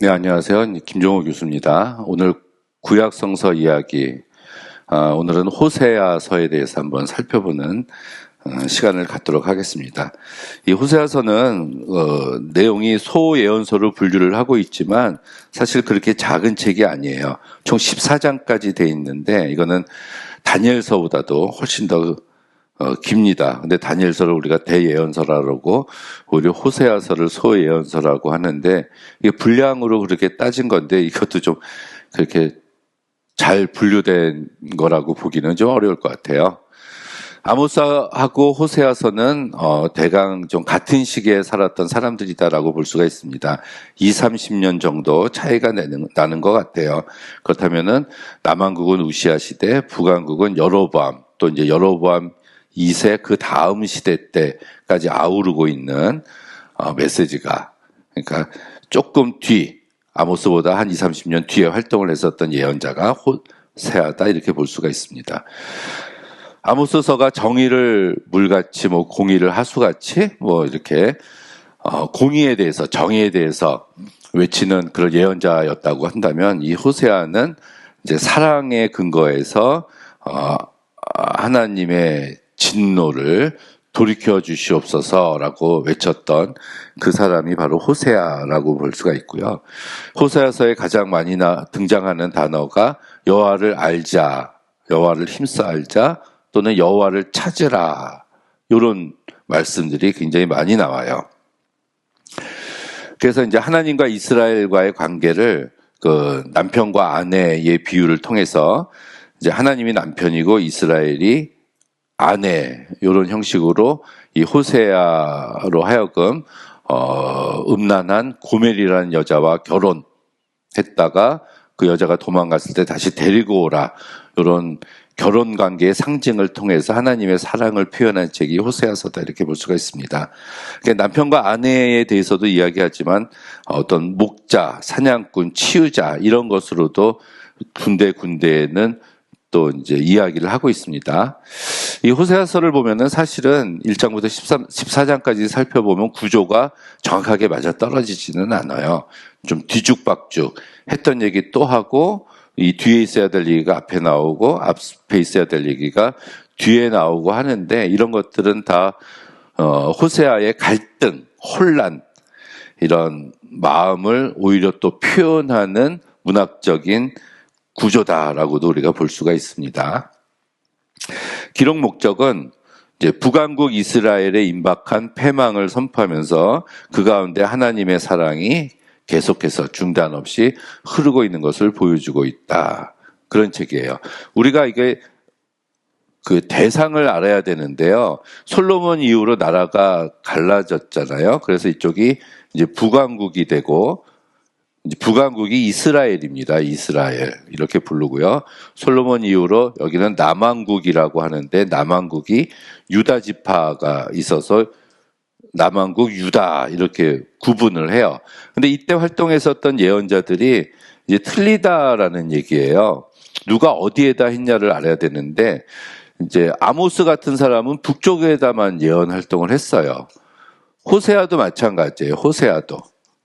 네, 안녕하세요. 김종호 교수입니다. 오늘 구약 성서 이야기, 오늘은 호세아서에 대해서 한번 살펴보는 시간을 갖도록 하겠습니다. 이 호세아서는 내용이 소예언서로 분류를 하고 있지만 사실 그렇게 작은 책이 아니에요. 총 14장까지 돼 있는데 이거는 다니엘서보다도 훨씬 더 깁니다. 근데 다니엘서를 우리가 대예언서라고 오히려 호세아서를 소예언서라고 하는데 이게 분량으로 그렇게 따진 건데 이것도 좀 그렇게 잘 분류된 거라고 보기는 좀 어려울 것 같아요. 아모스하고 호세아서는 대강 좀 같은 시기에 살았던 사람들이다라고 볼 수가 있습니다. 20-30년 정도 차이가 나는 것 같아요. 그렇다면은 남한국은 우시아 시대, 북한국은 여로보암, 또 이제 여로보암 2세 그 다음 시대 때까지 아우르고 있는 메시지가, 그러니까 조금 뒤, 아모스보다 한 20-30년 뒤에 활동을 했었던 예언자가 호세아다 이렇게 볼 수가 있습니다. 아모스서가 정의를 물같이 공의를 하수같이 이렇게 공의에 대해서 정의에 대해서 외치는 그런 예언자였다고 한다면 이 호세아는 이제 사랑의 근거에서 하나님의 진노를 돌이켜 주시옵소서라고 외쳤던 그 사람이 바로 호세아라고 볼 수가 있고요. 호세아서에 가장 많이 등장하는 단어가 여호와를 알자, 여호와를 힘써 알자, 또는 여호와를 찾으라, 이런 말씀들이 굉장히 많이 나와요. 그래서 이제 하나님과 이스라엘과의 관계를 그 남편과 아내의 비유를 통해서 이제 하나님이 남편이고 이스라엘이 아내, 이런 형식으로 이 호세아로 하여금 음란한 고멜이라는 여자와 결혼했다가 그 여자가 도망갔을 때 다시 데리고 오라, 이런 결혼 관계의 상징을 통해서 하나님의 사랑을 표현한 책이 호세아서다 이렇게 볼 수가 있습니다. 그러니까 남편과 아내에 대해서도 이야기하지만 어떤 목자, 사냥꾼, 치유자 이런 것으로도 군데군데에는 또 이제 이야기를 하고 있습니다. 이 호세아서를 보면은 사실은 1장부터 14장까지 살펴보면 구조가 정확하게 맞아 떨어지지는 않아요. 좀 뒤죽박죽 했던 얘기 또 하고, 이 뒤에 있어야 될 얘기가 앞에 나오고 앞에 있어야 될 얘기가 뒤에 나오고 하는데, 이런 것들은 다 호세아의 갈등, 혼란, 이런 마음을 오히려 또 표현하는 문학적인 구조다라고도 우리가 볼 수가 있습니다. 기록 목적은 이제 북왕국 이스라엘에 임박한 패망을 선포하면서 그 가운데 하나님의 사랑이 계속해서 중단 없이 흐르고 있는 것을 보여주고 있다, 그런 책이에요. 우리가 이게 그 대상을 알아야 되는데요. 솔로몬 이후로 나라가 갈라졌잖아요. 그래서 이쪽이 이제 북왕국이 되고, 북왕국이 이스라엘입니다. 이스라엘 이렇게 부르고요. 솔로몬 이후로 여기는 남왕국이라고 하는데, 남왕국이 유다 지파가 있어서 남왕국 유다 이렇게 구분을 해요. 근데 이때 활동했었던 예언자들이 이제 틀리다라는 얘기예요. 누가 어디에다 했냐를 알아야 되는데, 이제 아모스 같은 사람은 북쪽에다만 예언 활동을 했어요. 호세아도 마찬가지예요. 호세아도.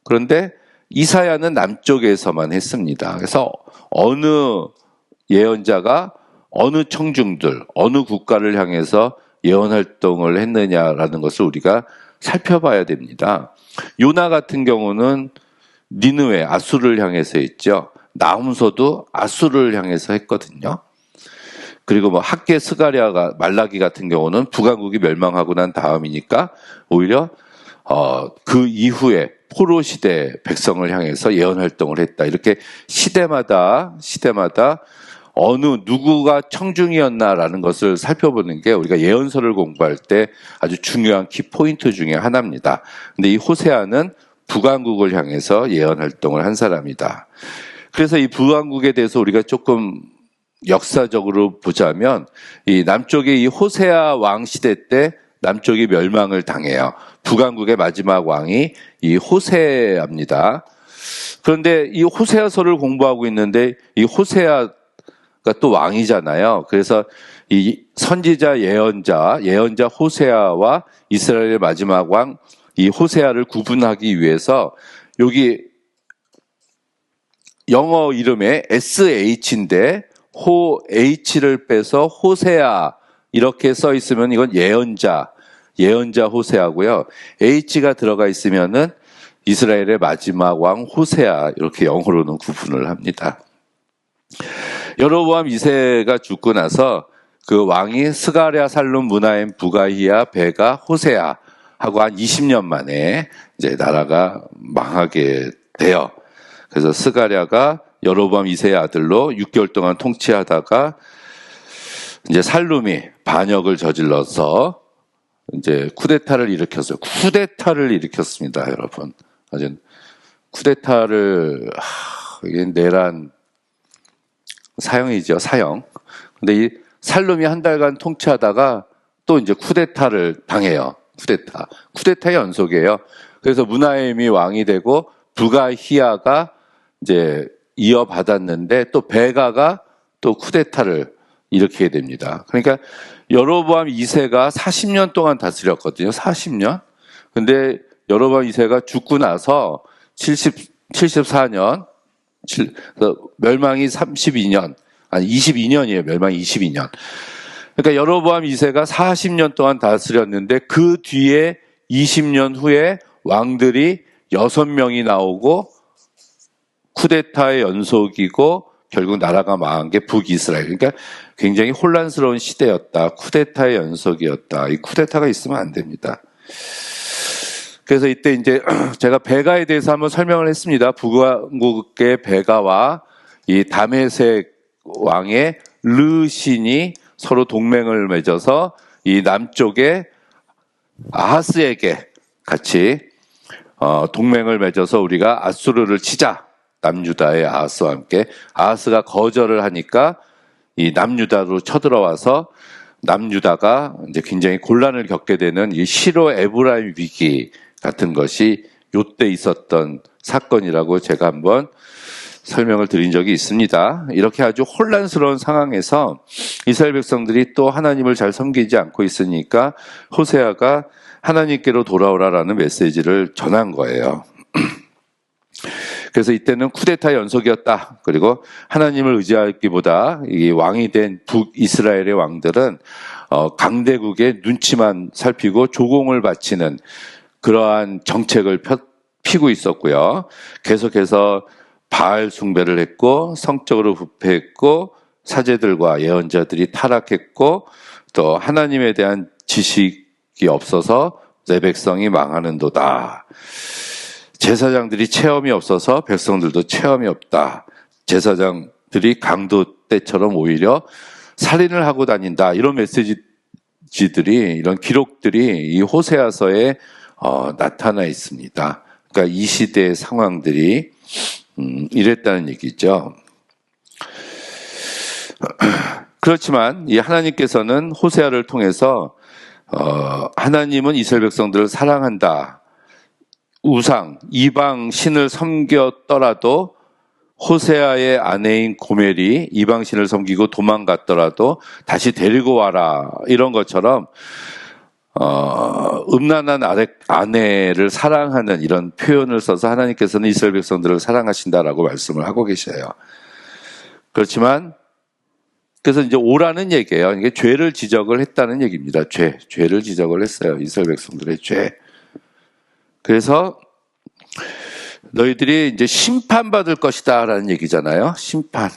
그런데 이사야는 남쪽에서만 했습니다. 그래서 어느 예언자가 어느 청중들, 어느 국가를 향해서 예언 활동을 했느냐라는 것을 우리가 살펴봐야 됩니다. 요나 같은 경우는 니느웨, 아수르를 향해서 했죠. 나훔소도 아수르를 향해서 했거든요. 그리고 학개, 스가랴가, 말라기 같은 경우는 북왕국이 멸망하고 난 다음이니까 오히려 그 이후에 포로 시대 백성을 향해서 예언 활동을 했다. 이렇게 시대마다 어느 누구가 청중이었나라는 것을 살펴보는 게 우리가 예언서를 공부할 때 아주 중요한 키포인트 중에 하나입니다. 근데 이 호세아는 북왕국을 향해서 예언 활동을 한 사람이다. 그래서 이 북왕국에 대해서 우리가 조금 역사적으로 보자면, 이 남쪽의 이 호세아 왕 시대 때 남쪽이 멸망을 당해요. 북왕국의 마지막 왕이 이 호세아입니다. 그런데 이 호세아서를 공부하고 있는데 이 호세아가 또 왕이잖아요. 그래서 이 선지자 예언자 호세아와 이스라엘의 마지막 왕 이 호세아를 구분하기 위해서 여기 영어 이름에 SH인데 H를 빼서 호세아 이렇게 써 있으면 이건 예언자 호세아고요. H가 들어가 있으면은 이스라엘의 마지막 왕 호세아 이렇게 영어로는 구분을 합니다. 여로보암 2세가 죽고 나서 그 왕이 스가랴, 살룸, 무나임, 부가히야, 베가, 호세아 하고 한 20년 만에 이제 나라가 망하게 돼요. 그래서 스가랴가 여로보암 2세의 아들로 6개월 동안 통치하다가 이제 살룸이 반역을 저질러서 이제 쿠데타를 일으켰어요. 쿠데타를 일으켰습니다, 여러분. 아주 쿠데타를 이게 내란 사형이죠, 사형. 근데 이 살룸이 한 달간 통치하다가 또 이제 쿠데타를 당해요. 쿠데타의 연속이에요. 그래서 무나임이 왕이 되고 부가히야가 이제 이어받았는데 또 베가가 또 쿠데타를 일으키게 됩니다. 그러니까 여로보암 2세가 40년 동안 다스렸거든요. 40년. 근데 여로보암 2세가 죽고 나서 74년, 멸망이 32년, 아니 22년이에요. 멸망이 22년. 그러니까 여로보암 2세가 40년 동안 다스렸는데 그 뒤에 20년 후에 왕들이 6명이 나오고 쿠데타의 연속이고 결국 나라가 망한 게 북이스라엘. 그러니까 굉장히 혼란스러운 시대였다. 쿠데타의 연속이었다. 이 쿠데타가 있으면 안 됩니다. 그래서 이때 이제 제가 베가에 대해서 한번 설명을 했습니다. 북왕국의 베가와 이 다메섹 왕의 르신이 서로 동맹을 맺어서 이 남쪽에 아하스에게 같이 동맹을 맺어서 우리가 아수르를 치자. 남유다의 아하스와 함께. 아하스가 거절을 하니까 이 남유다로 쳐들어와서 남유다가 이제 굉장히 곤란을 겪게 되는 이 시로 에브라임 위기 같은 것이 요때 있었던 사건이라고 제가 한번 설명을 드린 적이 있습니다. 이렇게 아주 혼란스러운 상황에서 이스라엘 백성들이 또 하나님을 잘 섬기지 않고 있으니까 호세아가 하나님께로 돌아오라라는 메시지를 전한 거예요. 그래서 이때는 쿠데타 연속이었다. 그리고 하나님을 의지하기보다 이 왕이 된 북이스라엘의 왕들은 강대국의 눈치만 살피고 조공을 바치는 그러한 정책을 피고 있었고요. 계속해서 바알 숭배를 했고 성적으로 부패했고 사제들과 예언자들이 타락했고 또 하나님에 대한 지식이 없어서 내 백성이 망하는도다. 제사장들이 체험이 없어서 백성들도 체험이 없다. 제사장들이 강도 때처럼 오히려 살인을 하고 다닌다. 이런 메시지들이 이런 기록들이 이 호세아서에 나타나 있습니다. 그러니까 이 시대의 상황들이 이랬다는 얘기죠. 그렇지만 이 하나님께서는 호세아를 통해서 하나님은 이스라엘 백성들을 사랑한다. 우상, 이방 신을 섬겼더라도 호세아의 아내인 고멜이 이방 신을 섬기고 도망갔더라도 다시 데리고 와라. 이런 것처럼 음란한 아내를 사랑하는 이런 표현을 써서 하나님께서는 이스라엘 백성들을 사랑하신다라고 말씀을 하고 계셔요. 그렇지만 그래서 이제 오라는 얘기예요. 이게 죄를 지적을 했다는 얘기입니다. 죄를 지적을 했어요. 이스라엘 백성들의 죄. 그래서 너희들이 이제 심판받을 것이다라는 얘기잖아요. 심판.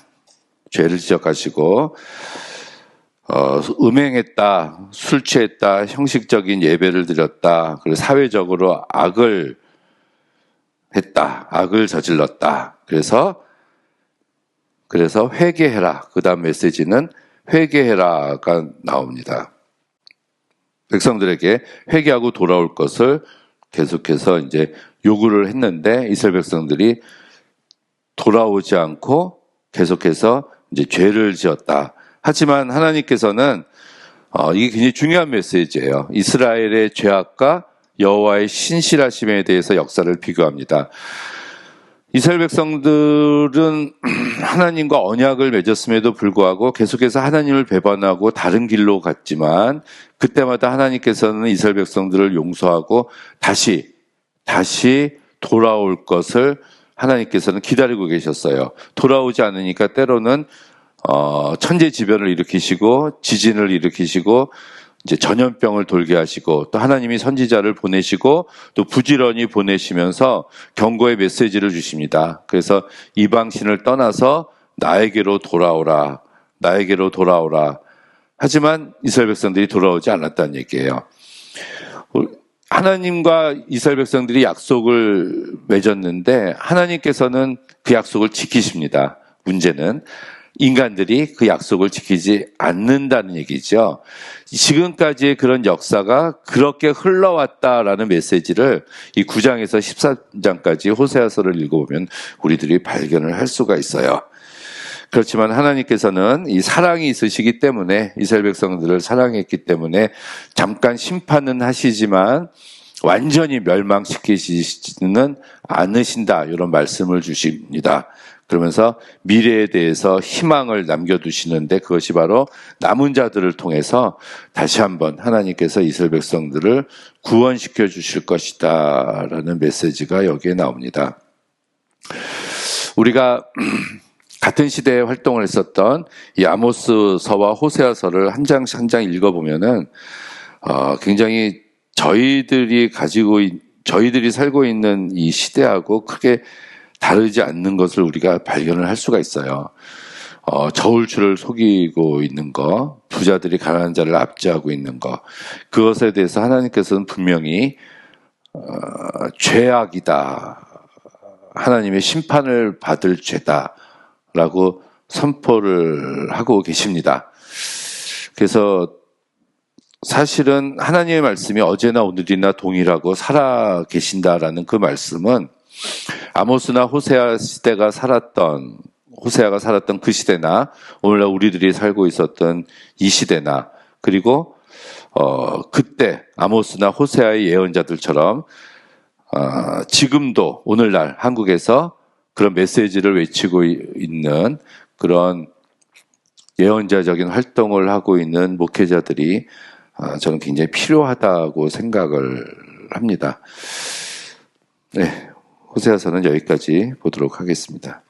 죄를 지적하시고 음행했다, 술 취했다, 형식적인 예배를 드렸다, 그리고 사회적으로 악을 했다, 악을 저질렀다. 그래서 회개해라. 그 다음 메시지는 회개해라가 나옵니다. 백성들에게 회개하고 돌아올 것을 계속해서 이제 요구를 했는데 이스라엘 백성들이 돌아오지 않고 계속해서 이제 죄를 지었다. 하지만 하나님께서는 이게 굉장히 중요한 메시지예요. 이스라엘의 죄악과 여호와의 신실하심에 대해서 역사를 비교합니다. 이스라엘 백성들은 하나님과 언약을 맺었음에도 불구하고 계속해서 하나님을 배반하고 다른 길로 갔지만 그때마다 하나님께서는 이스라엘 백성들을 용서하고 다시 돌아올 것을 하나님께서는 기다리고 계셨어요. 돌아오지 않으니까 때로는 천재지변을 일으키시고 지진을 일으키시고 이제 전염병을 돌게 하시고 또 하나님이 선지자를 보내시고 또 부지런히 보내시면서 경고의 메시지를 주십니다. 그래서 이방신을 떠나서 나에게로 돌아오라. 나에게로 돌아오라. 하지만 이스라엘 백성들이 돌아오지 않았다는 얘기예요. 하나님과 이스라엘 백성들이 약속을 맺었는데 하나님께서는 그 약속을 지키십니다. 문제는 인간들이 그 약속을 지키지 않는다는 얘기죠. 지금까지의 그런 역사가 그렇게 흘러왔다라는 메시지를 이 9장에서 13장까지 호세아서를 읽어보면 우리들이 발견을 할 수가 있어요. 그렇지만 하나님께서는 이 사랑이 있으시기 때문에 이스라엘 백성들을 사랑했기 때문에 잠깐 심판은 하시지만 완전히 멸망시키시지는 않으신다 이런 말씀을 주십니다. 그러면서 미래에 대해서 희망을 남겨두시는데 그것이 바로 남은 자들을 통해서 다시 한번 하나님께서 이스라엘 백성들을 구원시켜 주실 것이다 라는 메시지가 여기에 나옵니다. 우리가 같은 시대에 활동을 했었던 이 아모스서와 호세아서를 한 장씩 한 장 읽어보면은 굉장히 저희들이 살고 있는 이 시대하고 크게 다르지 않는 것을 우리가 발견을 할 수가 있어요. 저울추를 속이고 있는 거, 부자들이 가난한 자를 압제하고 있는 거, 그것에 대해서 하나님께서는 분명히 죄악이다, 하나님의 심판을 받을 죄다라고 선포를 하고 계십니다. 그래서 사실은 하나님의 말씀이 어제나 오늘이나 동일하고 살아 계신다라는 그 말씀은 아모스나 호세아가 살았던 그 시대나 오늘날 우리들이 살고 있었던 이 시대나 그리고 그때 아모스나 호세아의 예언자들처럼 지금도 오늘날 한국에서 그런 메시지를 외치고 있는 그런 예언자적인 활동을 하고 있는 목회자들이 저는 굉장히 필요하다고 생각을 합니다. 네, 호세아서는 여기까지 보도록 하겠습니다.